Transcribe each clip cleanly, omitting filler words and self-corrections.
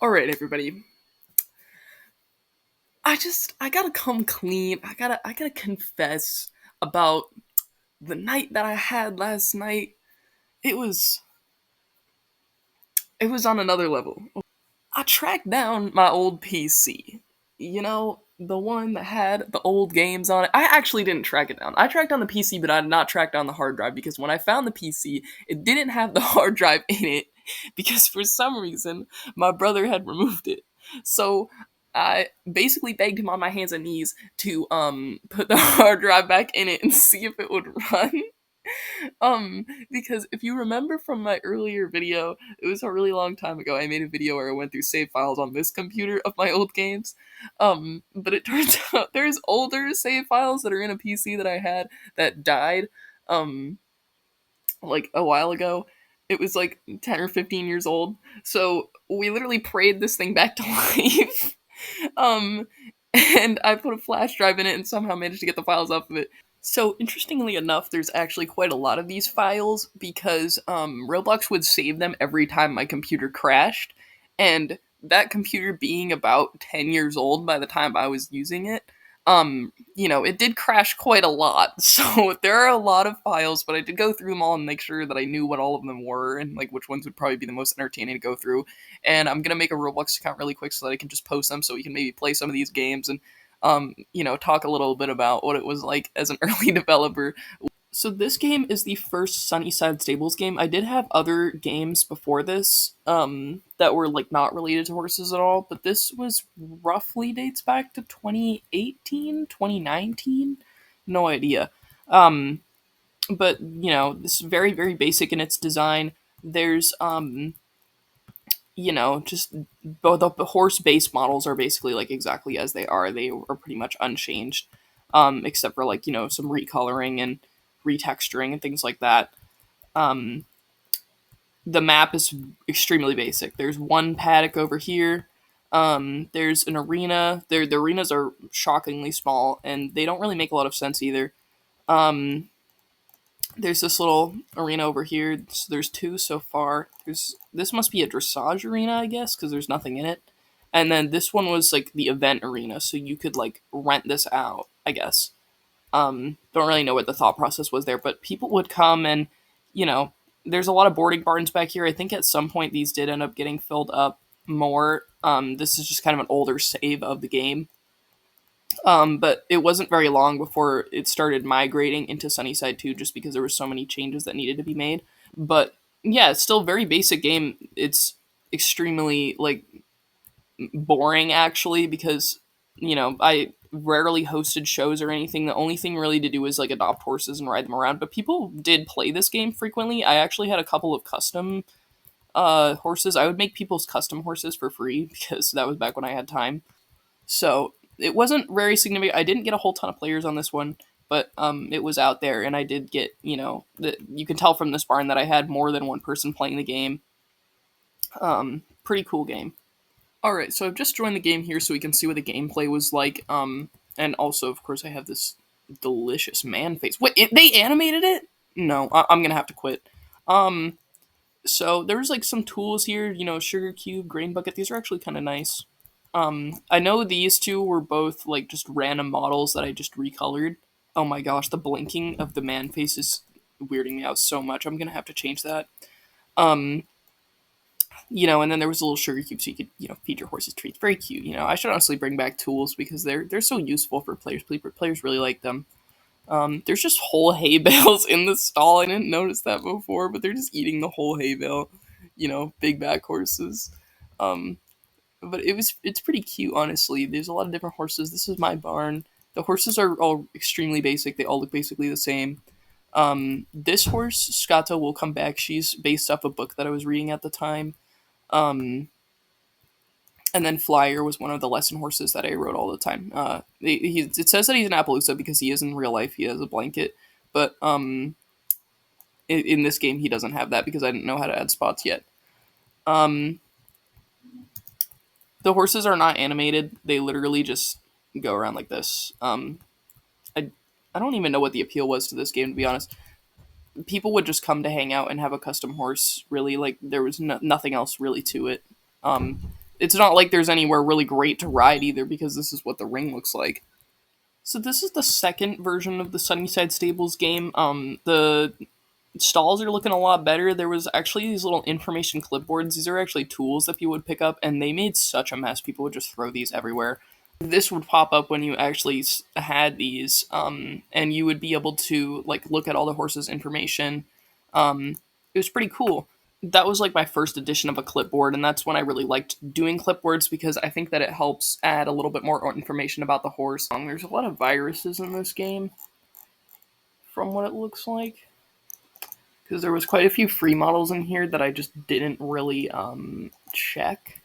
All right, everybody. I gotta come clean. I gotta confess about the night that I had last night. It was it was on another level. I tracked down my old PC. The one that had the old games on it. I actually didn't track it down. I tracked down the PC, but I did not track down the hard drive because when I found the PC, it didn't have the hard drive in it because for some reason my brother had removed it. So I basically begged him on my hands and knees to put the hard drive back in it and see if it would run. Because if you remember from my earlier video, it was a really long time ago. I made a video where I went through save files on this computer of my old games. But it turns out there's older save files that are in a PC that I had that died, um, like a while ago. It was like 10 or 15 years old. So we literally prayed this thing back to life. um, and I put a flash drive in it and somehow managed to get the files off of it. So interestingly enough, there's actually quite a lot of these files because Roblox would save them every time my computer crashed, and that computer being about 10 years old by the time I was using it, it did crash quite a lot. So there are a lot of files, but I did go through them all and make sure that I knew what all of them were and like which ones would probably be the most entertaining to go through. And I'm gonna make a Roblox account really quick so that I can just post them so we can maybe play some of these games and talk a little bit about what it was like as an early developer. So this game is the first Sunnyside Stables game. I did have other games before this that were like not related to horses at all, but this was roughly dates back to 2018, 2019. No idea. Um, but this is very very basic in its design. There's just both the horse base models are basically like exactly as they are. They are pretty much unchanged, except for like some recoloring and retexturing and things like that. Um, the map is extremely basic. There's one paddock over here. There's an arena. The arenas are shockingly small, and they don't really make a lot of sense either. Um, there's this little arena over here. So there's two so far. This must be a dressage arena, I guess, because there's nothing in it. And then this one was like the event arena, so you could like rent this out, I guess. Don't really know what the thought process was there, but people would come and, you know, there's a lot of boarding barns back here. I think at some point these did end up getting filled up more. This is just kind of an older save of the game. But it wasn't very long before it started migrating into Sunnyside 2 just because there were so many changes that needed to be made. But yeah, it's still a very basic game. It's extremely like boring actually because I rarely hosted shows or anything. The only thing really to do was like adopt horses and ride them around. But people did play this game frequently. I actually had a couple of custom horses. I would make people's custom horses for free because that was back when I had time. So it wasn't very significant. I didn't get a whole ton of players on this one, but it was out there, and I did get you can tell from this barn that I had more than one person playing the game. Pretty cool game. All right, so I've just joined the game here so we can see what the gameplay was like. And also, of course, I have this delicious man face. Wait, they animated it? No, I'm gonna have to quit. Um, so there's like some tools here, sugar cube, grain bucket. These are actually kind of nice. I know these two were both like just random models that I just recolored. Oh my gosh, the blinking of the man face is weirding me out so much. I'm gonna have to change that. Um, and then there was a little sugar cube so you could, feed your horses treats. Very cute. I should honestly bring back tools because they're so useful for players. Players really like them. There's just whole hay bales in the stall. I didn't notice that before, but they're just eating the whole hay bale. Big back horses. Um, but it's pretty cute, honestly. There's a lot of different horses. This is my barn. The horses are all extremely basic. They all look basically the same. This horse, Scata, will come back. She's based off a book that I was reading at the time. Um, and then Flyer was one of the lesson horses that I rode all the time. It says that he's an Appaloosa because he is in real life. He has a blanket, but in this game he doesn't have that because I didn't know how to add spots yet. Um, the horses are not animated. They literally just go around like this. I I don't even know what the appeal was to this game, to be honest. People would just come to hang out and have a custom horse. Really, like there was nothing else really to it. Um, it's not like there's anywhere really great to ride either because this is what the ring looks like. So this is the second version of the Sunnyside Stables game. The stalls are looking a lot better. There was actually these little information clipboards. These are actually tools that people would pick up, and they made such a mess. People would just throw these everywhere. This would pop up when you actually had these, and you would be able to like look at all the horses' information. It was pretty cool. That was like my first edition of a clipboard, and that's when I really liked doing clipboards because I think that it helps add a little bit more information about the horse. There's a lot of viruses in this game, from what it looks like, because there was quite a few free models in here that I just didn't really check.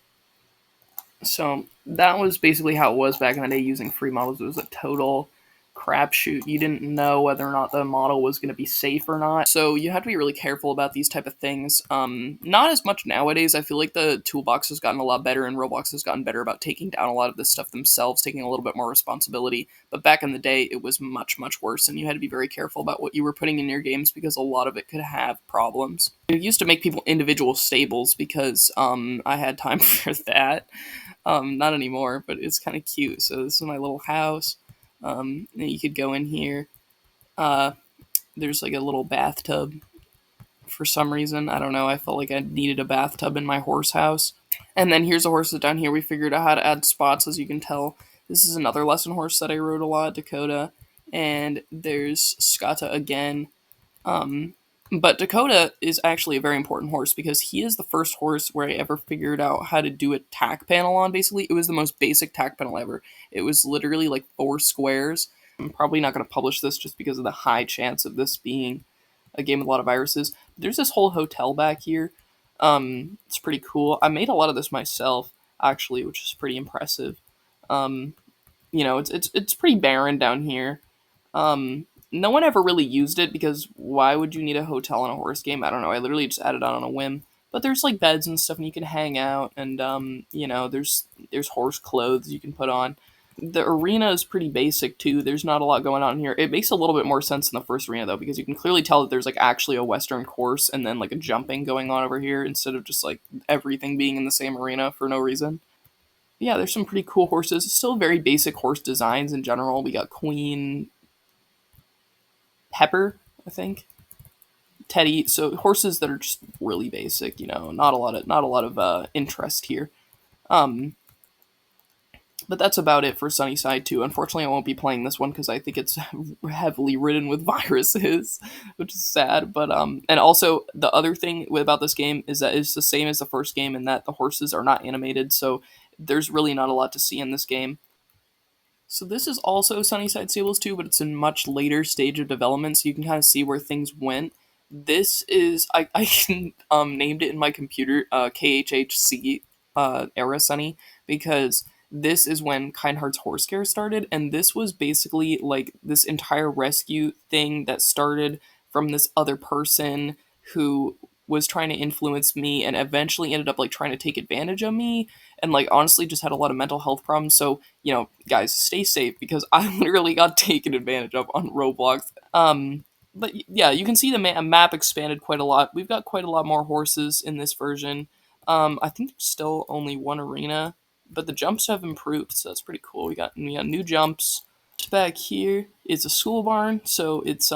So that was basically how it was back in the day using free models. It was a total crapshoot. You didn't know whether or not the model was going to be safe or not. So you have to be really careful about these type of things. Not as much nowadays. I feel like the toolbox has gotten a lot better and Roblox has gotten better about taking down a lot of this stuff themselves, taking a little bit more responsibility. But back in the day, it was much, much worse, and you had to be very careful about what you were putting in your games because a lot of it could have problems. It used to make people individual stables because I had time for that. Not anymore, but it's kind of cute. So this is my little house. You could go in here. Uh, there's like a little bathtub for some reason. I don't know. I felt like I needed a bathtub in my horse house. And then here's the horses down here. We figured out how to add spots, as you can tell. This is another lesson horse that I rode a lot, Dakota. And there's Skata again. Um, but Dakota is actually a very important horse because he is the first horse where I ever figured out how to do a tack panel on, basically. It was the most basic tack panel ever. It was literally like 4 squares. I'm probably not going to publish this just because of the high chance of this being a game with a lot of viruses. There's this whole hotel back here. It's pretty cool. I made a lot of this myself, actually, which is pretty impressive. Um, it's pretty barren down here. No one ever really used it because why would you need a hotel in a horse game? I don't know. I literally just added it on a whim. But there's like beds and stuff, and you can hang out, and there's horse clothes you can put on. The arena is pretty basic too. There's not a lot going on here. It makes a little bit more sense in the first arena though, because you can clearly tell that there's like actually a Western course and then like a jumping going on over here instead of just like everything being in the same arena for no reason. Yeah, there's some pretty cool horses. Still very basic horse designs in general. We got Queen Pepper, I think. Teddy. So horses that are just really basic. Not a lot of interest here. Um, but that's about it for Sunnyside 2. Unfortunately, I won't be playing this one because I think it's heavily ridden with viruses, which is sad. But and also the other thing about this game is that it's the same as the first game in that the horses are not animated, so there's really not a lot to see in this game. So this is also Sunnyside Stables 2, but it's in much later stage of development, so you can kind of see where things went. This is I named it in my computer KHHC era Sunny because this is when Kindheart's Horse Care started, and this was basically like this entire rescue thing that started from this other person who was trying to influence me and eventually ended up like trying to take advantage of me and like honestly just had a lot of mental health problems. So guys, stay safe because I literally got taken advantage of on Roblox. But yeah, you can see the map expanded quite a lot. We've got quite a lot more horses in this version. I think there's still only one arena, but the jumps have improved, so that's pretty cool. We got new jumps. Back here is a school barn, so it's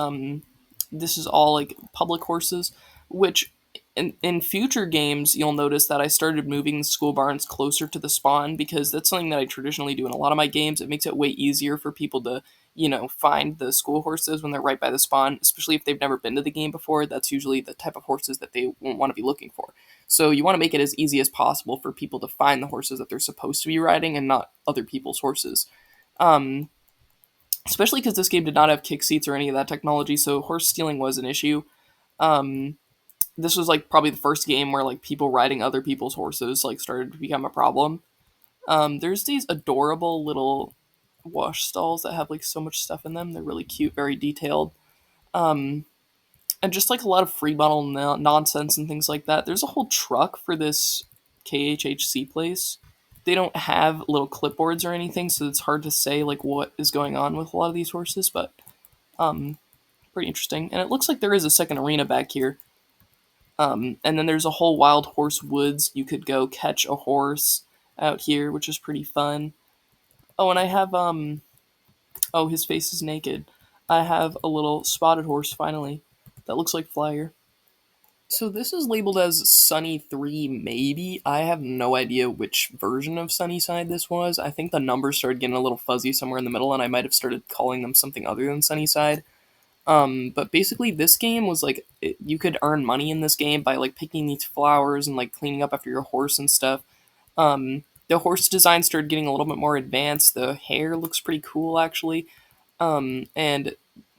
this is all like public horses, which in future games, you'll notice that I started moving the school barns closer to the spawn because that's something that I traditionally do in a lot of my games. It makes it way easier for people to, find the school horses when they're right by the spawn, especially if they've never been to the game before. That's usually the type of horses that they won't want to be looking for. So you want to make it as easy as possible for people to find the horses that they're supposed to be riding and not other people's horses. Um, Especially because this game did not have kick seats or any of that technology, so horse stealing was an issue. Um, this was like probably the first game where like people riding other people's horses like started to become a problem. There's these adorable little wash stalls that have like so much stuff in them. They're really cute, very detailed. Um, and just like a lot of free bottle nonsense and things like that. There's a whole truck for this KHHC place. They don't have little clipboards or anything, so it's hard to say like what is going on with a lot of these horses, but um, pretty interesting. And it looks like there is a second arena back here. And then there's a whole wild horse woods. You could go catch a horse out here, which is pretty fun. Oh, and I have oh, his face is naked. I have a little spotted horse finally. That looks like Flyer. So this is labeled as Sunny 3, maybe. I have no idea which version of Sunnyside this was. I think the numbers started getting a little fuzzy somewhere in the middle, and I might have started calling them something other than Sunnyside. But basically, this game was like you could earn money in this game by like picking these flowers and like cleaning up after your horse and stuff. The horse design started getting a little bit more advanced. The hair looks pretty cool actually. And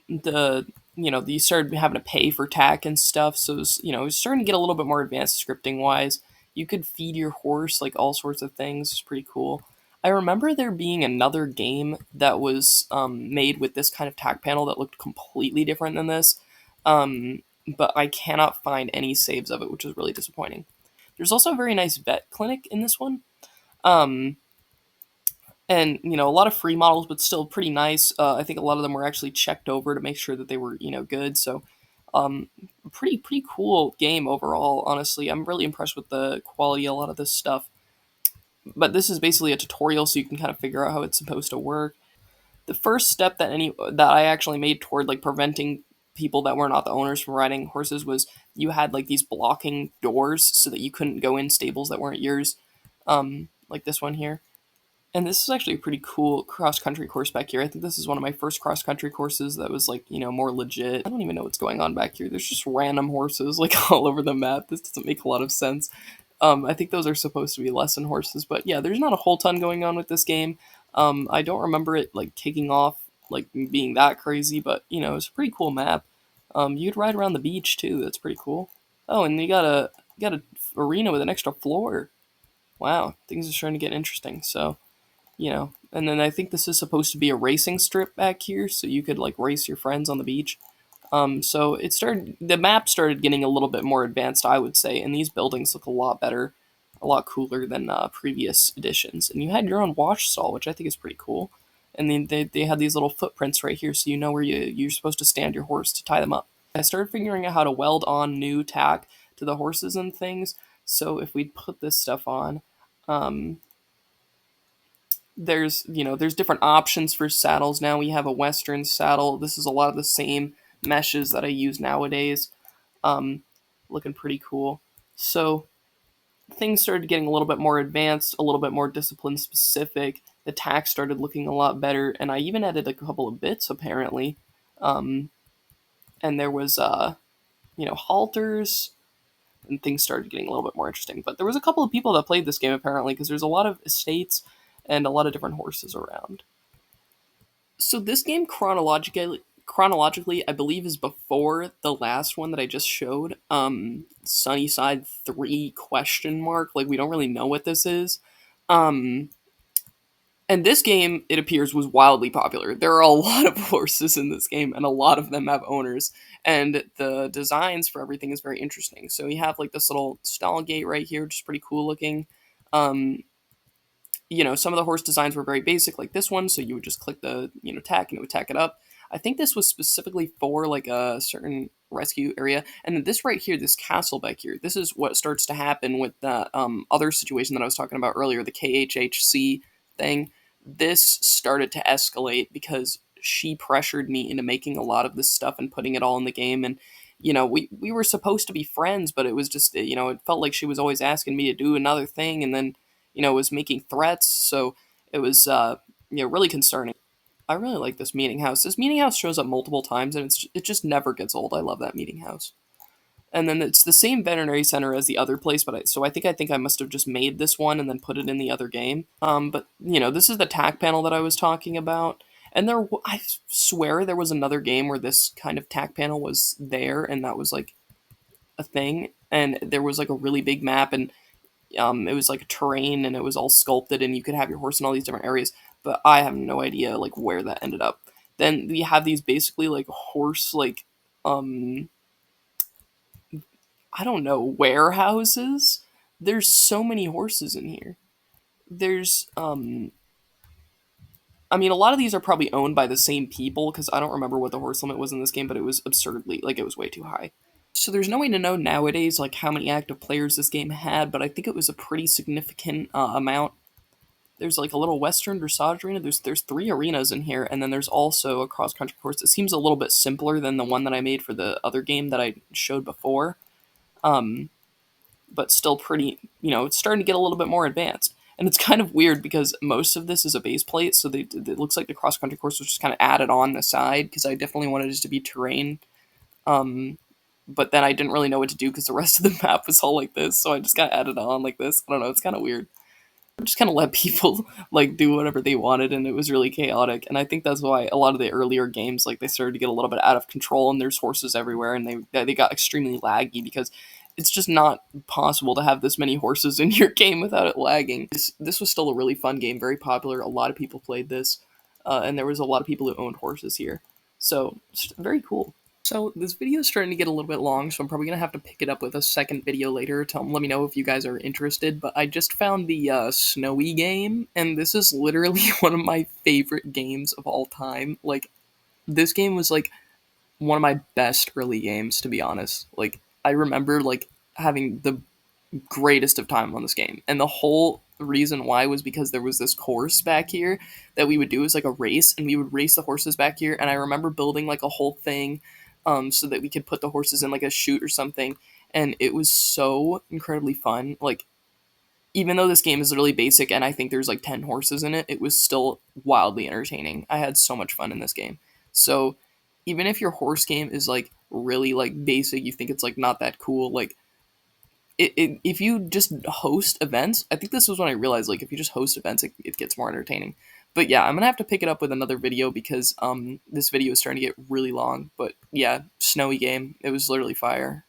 the you started having to pay for tack and stuff, so it was, it was starting to get a little bit more advanced scripting wise. You could feed your horse like all sorts of things. It's pretty cool. I remember there being another game that was made with this kind of tack panel that looked completely different than this, but I cannot find any saves of it, which is really disappointing. There's also a very nice vet clinic in this one. Um, and a lot of free models, but still pretty nice. I think a lot of them were actually checked over to make sure that they were good. So, um, pretty cool game overall. Honestly, I'm really impressed with the quality of a lot of this stuff. But this is basically a tutorial, so you can kind of figure out how it's supposed to work. The first step that I actually made toward like preventing people that were not the owners from riding horses was you had like these blocking doors so that you couldn't go in stables that weren't yours, like this one here. And this is actually a pretty cool cross country course back here. I think this is one of my first cross country courses that was like, more legit. I don't even know what's going on back here. There's just random horses like all over the map. This doesn't make a lot of sense. I think those are supposed to be lesson horses, but yeah, there's not a whole ton going on with this game. I don't remember it like kicking off, like being that crazy, but it's a pretty could map. You'd ride around the beach too. That's pretty cool. Oh, and you got a arena with an extra floor. Wow, things are starting to get interesting. So and then I think this is supposed to be a racing strip back here, so you could like race your friends on the beach. So the map started getting a little bit more advanced, I would say, and these buildings look a lot better, a lot cooler than previous editions. And you had your own watch stall, which I think is pretty cool. And then they had these little footprints right here, so you know where you're supposed to stand your horse to tie them up. I started figuring out how to weld on new tack to the horses and things. So if we put this stuff on, um, there's different options for saddles now. We have a western saddle. This is a lot of the same meshes that I use nowadays. um, Looking pretty cool. So things started getting a little bit more advanced, a little bit more discipline specific. The tack started looking a lot better, and I even added a couple of bits apparently. um, and there was halters, and things started getting a little bit more interesting. But there was a couple of people that played this game apparently, because there's a lot of estates and a lot of different horses around. So this game chronologically I believe is before the last one that I just showed. Sunnyside 3 question mark. Like we don't really know what this is. Um and this game, it appears, was wildly popular. There are a lot of horses in this game, and a lot of them have owners. And the designs for everything is very interesting. So you have like this little stall gate right here, which is pretty cool looking. Um, some of the horse designs were very basic, like this one. So you would just click the, tack and it would tack it up. I think this was specifically for like a certain rescue area. And then this right here, this castle back here, this is what starts to happen with the other situation that I was talking about earlier, the KHHC thing. This started to escalate because she pressured me into making a lot of this stuff and putting it all in the game. And we were supposed to be friends, but it was just it felt like she was always asking me to do another thing, and then was making threats. So it was, really concerning. I really like this meeting house. This meeting house shows up multiple times, and it just never gets old. I love that meeting house. And then it's the same veterinary center as the other place, but I think I must have just made this one and then put it in the other game. But this is the tack panel that I was talking about. And I swear there was another game where this kind of tack panel was there, and that was like a thing. And there was like a really big map, and it was like terrain, and it was all sculpted, and you could have your horse in all these different areas. But I have no idea like where that ended up. Then we have these basically like horse like um I don't know, warehouses. There's so many horses in here. There's I mean, a lot of these are probably owned by the same people, because I don't remember what the horse limit was in this game, but it was absurdly, like, it was way too high. So there's no way to know nowadays like how many active players this game had, but I think it was a pretty significant amount. There's like a little Western dressage arena. There's three arenas in here, and then there's also a cross country course. It seems a little bit simpler than the one that I made for the other game that I showed before, um, but still pretty. It's starting to get a little bit more advanced. And it's kind of weird because most of this is a base plate, so it looks like the cross country course was just kind of added on the side because I definitely wanted it to be terrain. Um, but then I didn't really know what to do because the rest of the map was all like this, so I just got added on like this. I don't know, it's kind of weird. I just kind of let people like do whatever they wanted, and it was really chaotic. And I think that's why a lot of the earlier games like they started to get a little bit out of control, and there's horses everywhere, and they got extremely laggy because it's just not possible to have this many horses in your game without it lagging. This was still a really fun game, very popular. A lot of people played this, and there was a lot of people who owned horses here, so it's very cool. So this video is starting to get a little bit long, so I'm probably gonna have to pick it up with a second video later. Let me know if you guys are interested. But I just found the Snowy game, and this is literally one of my favorite games of all time. Like this game was like one of my best early games, to be honest. Like I remember like having the greatest of time on this game. And the whole reason why was because there was this course back here that we would do as like a race, and we would race the horses back here. And I remember building like a whole thing so that we could put the horses in like a chute or something. And it was so incredibly fun. Like, even though this game is really basic and I think there's like 10 horses in it, it was still wildly entertaining. I had so much fun in this game. So, even if your horse game is like really like basic, you think it's like not that cool, like if you just host events, I think this was when I realized like if you just host events, it gets more entertaining. But yeah, I'm gonna have to pick it up with another video because this video is starting to get really long. But yeah, Snowy game, it was literally fire.